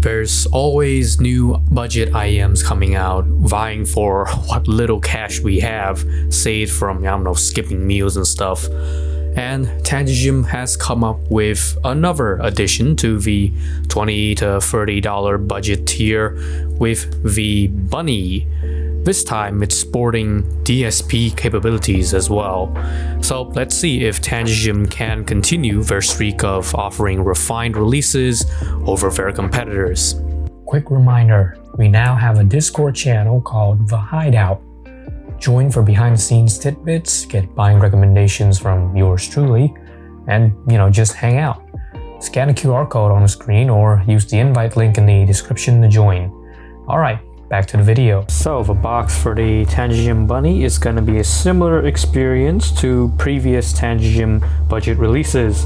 There's always new budget IEMs coming out, vying for what little cash we have saved from, I don't know, skipping meals and stuff. And Tanchjim has come up with another addition to the $20 to $30 budget tier with the Bunny. This time it's sporting DSP capabilities as well. So let's see if Tanchjim can continue their streak of offering refined releases over their competitors. Quick reminder, we now have a Discord channel called The Hideout. Join for behind the scenes tidbits, get buying recommendations from yours truly, and just hang out. Scan the QR code on the screen or use the invite link in the description to join. Alright, back to the video. So the box for the Tanchjim Bunny is going to be a similar experience to previous Tanchjim budget releases,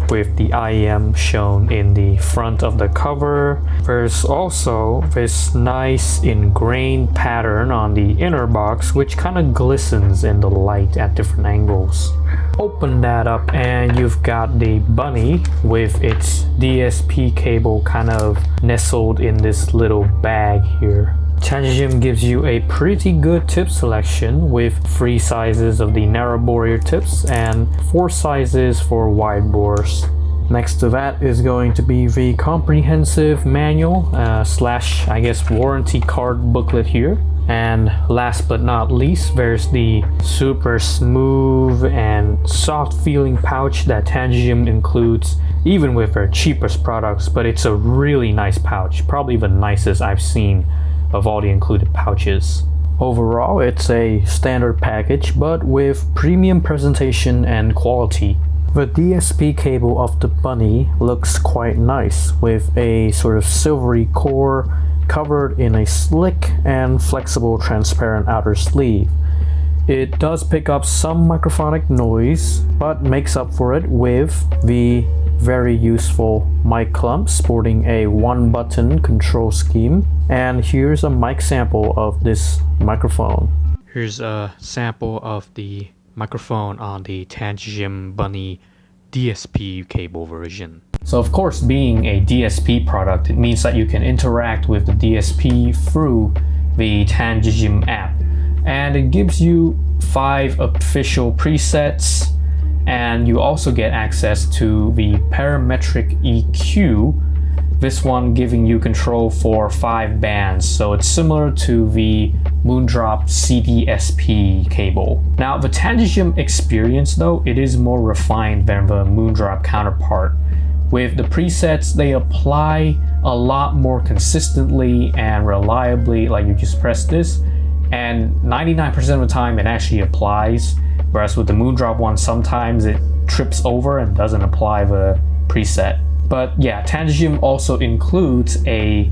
with the IEM shown in the front of the cover. There's also this nice ingrained pattern on the inner box which kind of glistens in the light at different angles. Open that up and you've got the Bunny with its DSP cable kind of nestled in this little bag here. Tanchjim gives you a pretty good tip selection with 3 sizes of the narrow bore ear tips and 4 sizes for wide bores. Next to that is going to be the comprehensive manual slash I guess warranty card booklet here. And last but not least, there's the super smooth and soft feeling pouch that Tanchjim includes even with their cheapest products, but it's a really nice pouch, probably the nicest I've seen of all the included pouches. Overall, it's a standard package, but with premium presentation and quality. The DSP cable of the Bunny looks quite nice, with a sort of silvery core covered in a slick and flexible transparent outer sleeve. It does pick up some microphonic noise, but makes up for it with the very useful mic clump sporting a 1-button control scheme. And here's a mic sample of this microphone. Here's a sample of the microphone on the Tanchjim Bunny DSP cable version. So of course, being a DSP product, it means that you can interact with the DSP through the Tanchjim app. And it gives you 5 official presets, and you also get access to the parametric EQ, this one giving you control for 5 bands, so it's similar to the Moondrop CDSP cable. Now the Tanchjim experience though, it is more refined than the Moondrop counterpart. With the presets, they apply a lot more consistently and reliably, like you just press this and 99% of the time it actually applies. Whereas with the Moondrop one, sometimes it trips over and doesn't apply the preset. But yeah, Tanchjim also includes a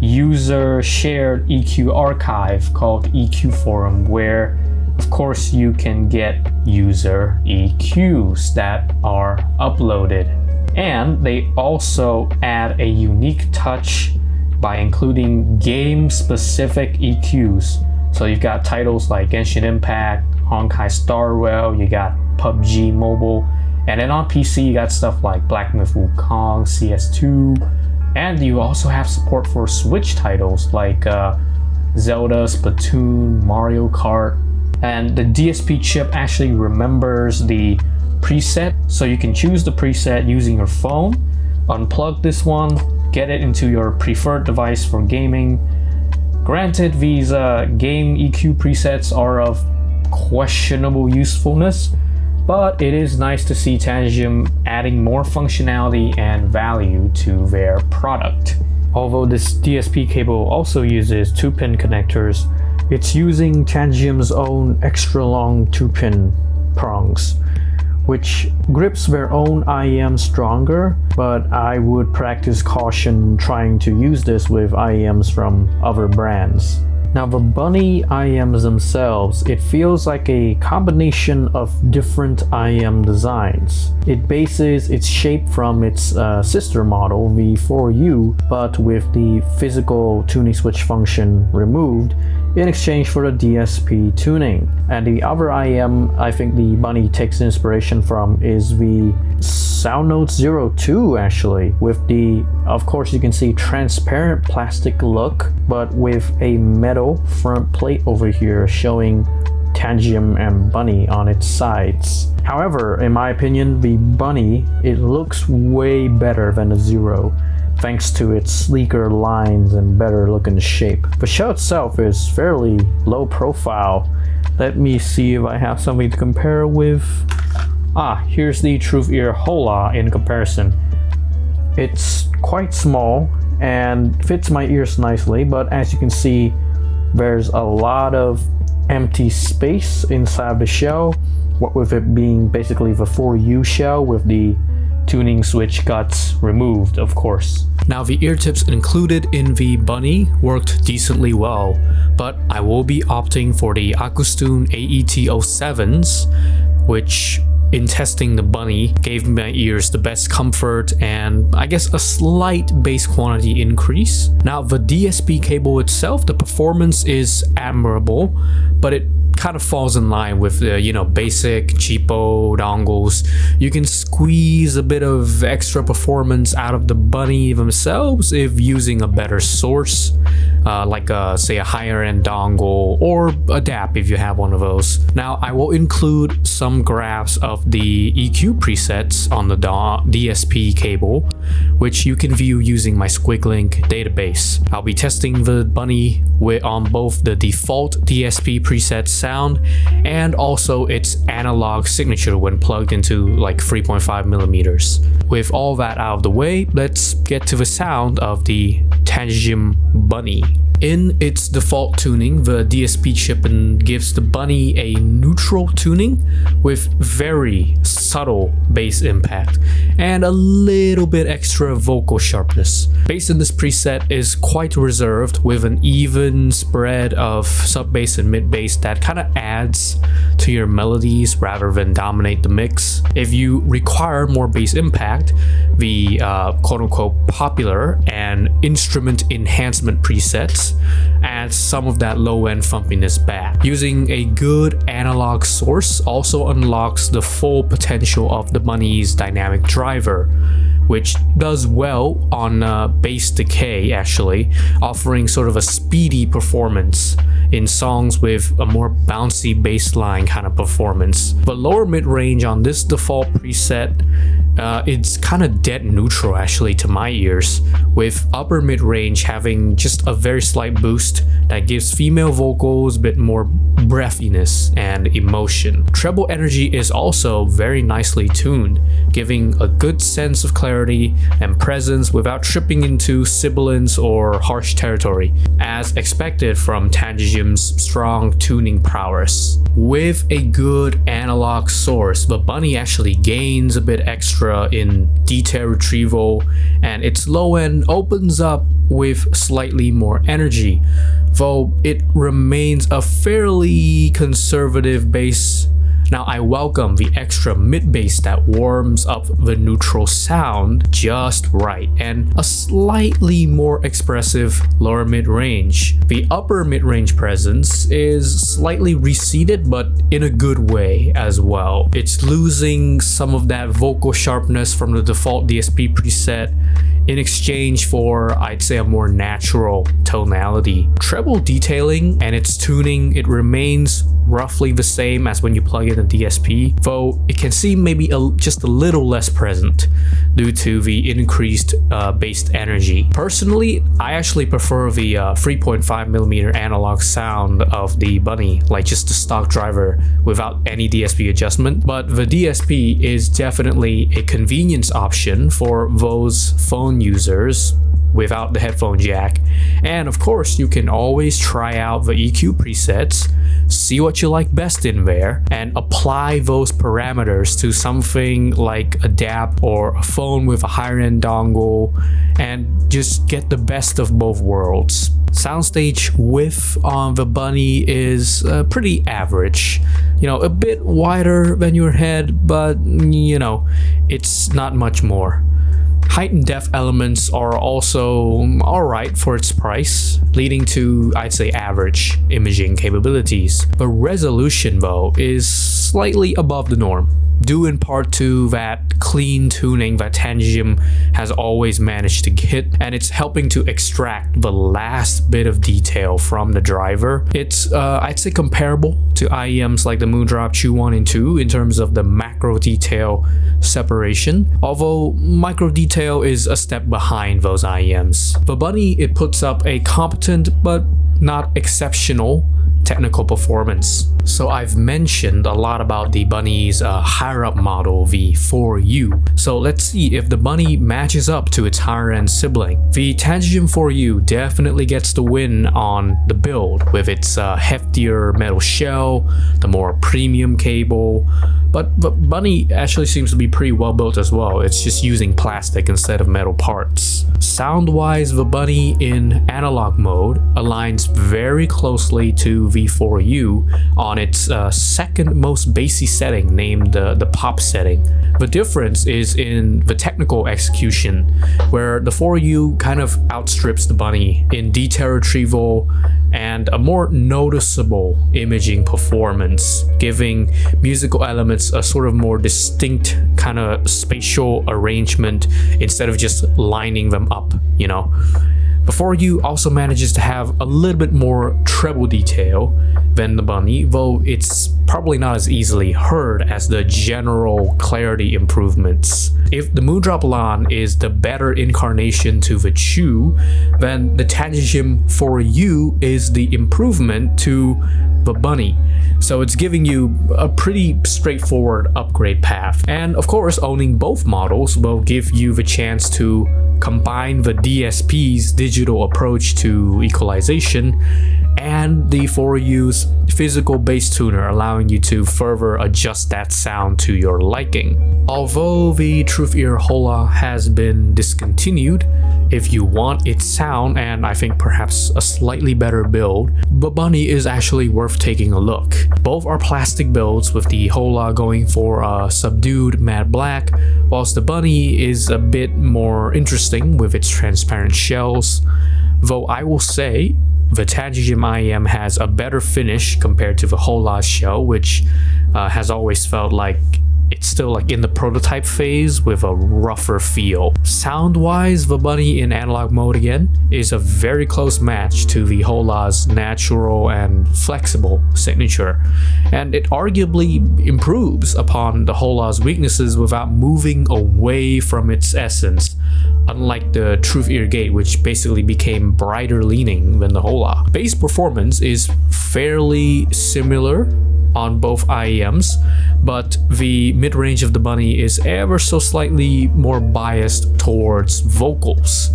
user shared EQ archive called EQ Forum, where of course you can get user EQs that are uploaded. And they also add a unique touch by including game-specific EQs. So you've got titles like Genshin Impact, Honkai Star Rail, you got PUBG Mobile, and then on PC you got stuff like Black Myth Wukong, CS2, and you also have support for Switch titles like Zelda, Splatoon, Mario Kart. And the DSP chip actually remembers the preset, so you can choose the preset using your phone, unplug this one, get it into your preferred device for gaming. Granted, these game EQ presets are of questionable usefulness, but it is nice to see Tanchjim adding more functionality and value to their product. Although this DSP cable also uses 2-pin connectors, it's using Tanchjim's own extra long 2-pin prongs, which grips their own IEM stronger, but I would practice caution trying to use this with IEMs from other brands. Now the bunny IMs themselves, it feels like a combination of different IM designs. It bases its shape from its sister model, the 4U, but with the physical tuning switch function removed in exchange for the DSP tuning. And the other IM I think the bunny takes inspiration from is the SoundNote 02 actually, with the, of course you can see, transparent plastic look, but with a metal front plate over here showing Tanchjim and bunny on its sides. However, in my opinion, the bunny, it looks way better than the 0, thanks to its sleeker lines and better looking shape. The shell itself is fairly low profile. Let me see if I have something to compare with. Here's the Truthear Hola in comparison. It's quite small and fits my ears nicely, but as you can see, there's a lot of empty space inside the shell, what with it being basically the 4U shell with the tuning switch guts removed, of course. Now the ear tips included in the bunny worked decently well, but I will be opting for the Akustune AET07s, which in testing the bunny gave my ears the best comfort and I guess a slight bass quantity increase. Now the DSP cable itself, the performance is admirable, but it kind of falls in line with the basic cheapo dongles. You can squeeze a bit of extra performance out of the bunny themselves if using a better source, like say a higher end dongle or a DAP if you have one of those. Now I will include some graphs of the EQ presets on the DSP cable, which you can view using my Squiglink database. I'll be testing the bunny on both the default DSP preset sound and also its analog signature when plugged into like 3.5 millimeters. With all that out of the way, let's get to the sound of the Tanchjim bunny. In its default tuning, the DSP chip gives the bunny a neutral tuning with very subtle bass impact and a little bit extra vocal sharpness. Bass in this preset is quite reserved with an even spread of sub bass and mid bass that kind of adds to your melodies rather than dominate the mix. If you require more bass impact, the quote-unquote popular and instrument enhancement presets adds some of that low-end thumpiness back. Using a good analog source also unlocks the full potential of the bunny's dynamic driver, which does well on bass decay actually, offering sort of a speedy performance in songs with a more bouncy bass line kind of performance. But lower mid-range on this default preset, it's kind of dead neutral actually to my ears, with upper mid-range having just a very slight boost that gives female vocals a bit more breathiness and emotion. Treble energy is also very nicely tuned, giving a good sense of clarity and presence without tripping into sibilance or harsh territory, as expected from Tanchjim's strong tuning prowess. With a good analog source, the bunny actually gains a bit extra in detail retrieval, and its low end opens up with slightly more energy, though it remains a fairly conservative bass. Now I welcome the extra mid bass that warms up the neutral sound just right, and a slightly more expressive lower mid range. The upper mid range presence is slightly receded, but in a good way as well. It's losing some of that vocal sharpness from the default DSP preset in exchange for, I'd say, a more natural tonality. Treble detailing and its tuning, it remains roughly the same as when you plug in a DSP, though it can seem maybe just a little less present due to the increased bass energy. Personally, I actually prefer the 3.5mm analog sound of the bunny, like just the stock driver without any DSP adjustment, but the DSP is definitely a convenience option for those phone users without the headphone jack. And of course, you can always try out the EQ presets, see what you like best in there, and apply those parameters to something like a DAP or a phone with a higher end dongle, and just get the best of both worlds. Soundstage width on the Bunny is pretty average. You know, a bit wider than your head, but you know, it's not much more. Height and depth elements are also alright for its price, leading to, I'd say, average imaging capabilities. The resolution though is slightly above the norm, due in part to that clean tuning that Tanchjim has always managed to hit, and it's helping to extract the last bit of detail from the driver. It's I'd say comparable to IEMs like the Moondrop Chew 1 and 2 in terms of the macro detail separation, although micro detail is a step behind those IEMs. The Bunny, it puts up a competent but not exceptional technical performance. So I've mentioned a lot about the Bunny's higher up model, the 4U. So let's see if the Bunny matches up to its higher end sibling. The Tanchjim 4U definitely gets the win on the build with its heftier metal shell, the more premium cable, but the Bunny actually seems to be pretty well built as well. It's just using plastic instead of metal parts. Sound-wise, the Bunny in analog mode aligns very closely to the 4U on its second most bassy setting, named the pop setting. The difference is in the technical execution, where the 4U kind of outstrips the Bunny in detail retrieval and a more noticeable imaging performance, giving musical elements a sort of more distinct kind of spatial arrangement instead of just lining them up, you know. The 4U also manages to have a little bit more treble detail than the Bunny, though it's probably not as easily heard as the general clarity improvements. If the Moondrop Lan is the better incarnation to the Chew, then the Tanchjim 4U is the improvement to the Bunny. So it's giving you a pretty straightforward upgrade path. And of course, owning both models will give you the chance to combine the DSP's digital approach to equalization and the 4U's physical bass tuner, allowing you to further adjust that sound to your liking. Although the Truthear Hola has been discontinued, if you want its sound and I think perhaps a slightly better build, the Bunny is actually worth taking a look. Both are plastic builds, with the Hola going for a subdued matte black, whilst the Bunny is a bit more interesting with its transparent shells. Though I will say the Tanchjim IEM has a better finish compared to the Hola's shell, which has always felt like it's still like in the prototype phase with a rougher feel. Sound-wise, the Bunny in analog mode again is a very close match to the Hola's natural and flexible signature, and it arguably improves upon the Hola's weaknesses without moving away from its essence, unlike the Truthear Gate, which basically became brighter leaning than the Hola. Bass performance is fairly similar on both IEMs, but the mid-range of the Bunny is ever so slightly more biased towards vocals,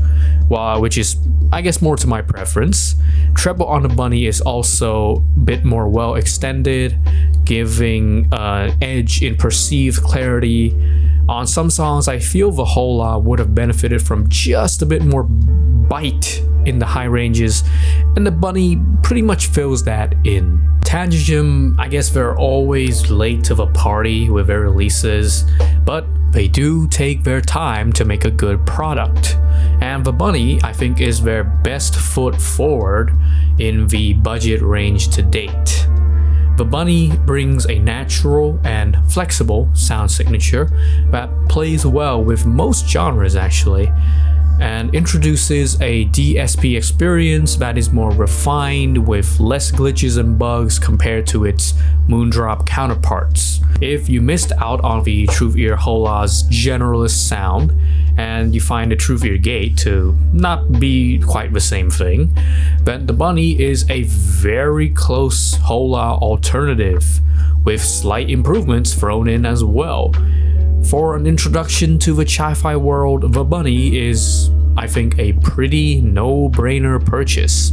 which is, I guess, more to my preference. Treble on the Bunny is also a bit more well extended, giving an edge in perceived clarity. On some songs, I feel the Hola would have benefited from just a bit more bite in the high ranges, and the Bunny pretty much fills that in. Tanchjim, I guess they're always late to the party with their releases, but they do take their time to make a good product. And the Bunny, I think, is their best foot forward in the budget range to date. The Bunny brings a natural and flexible sound signature that plays well with most genres actually, and introduces a DSP experience that is more refined with less glitches and bugs compared to its Moondrop counterparts. If you missed out on the Truthear Hola's generalist sound, and you find the Truthear Gate to not be quite the same thing, then the Bunny is a very close Hola alternative, with slight improvements thrown in as well. For an introduction to the Chi-Fi world, the Bunny is, I think, a pretty no-brainer purchase.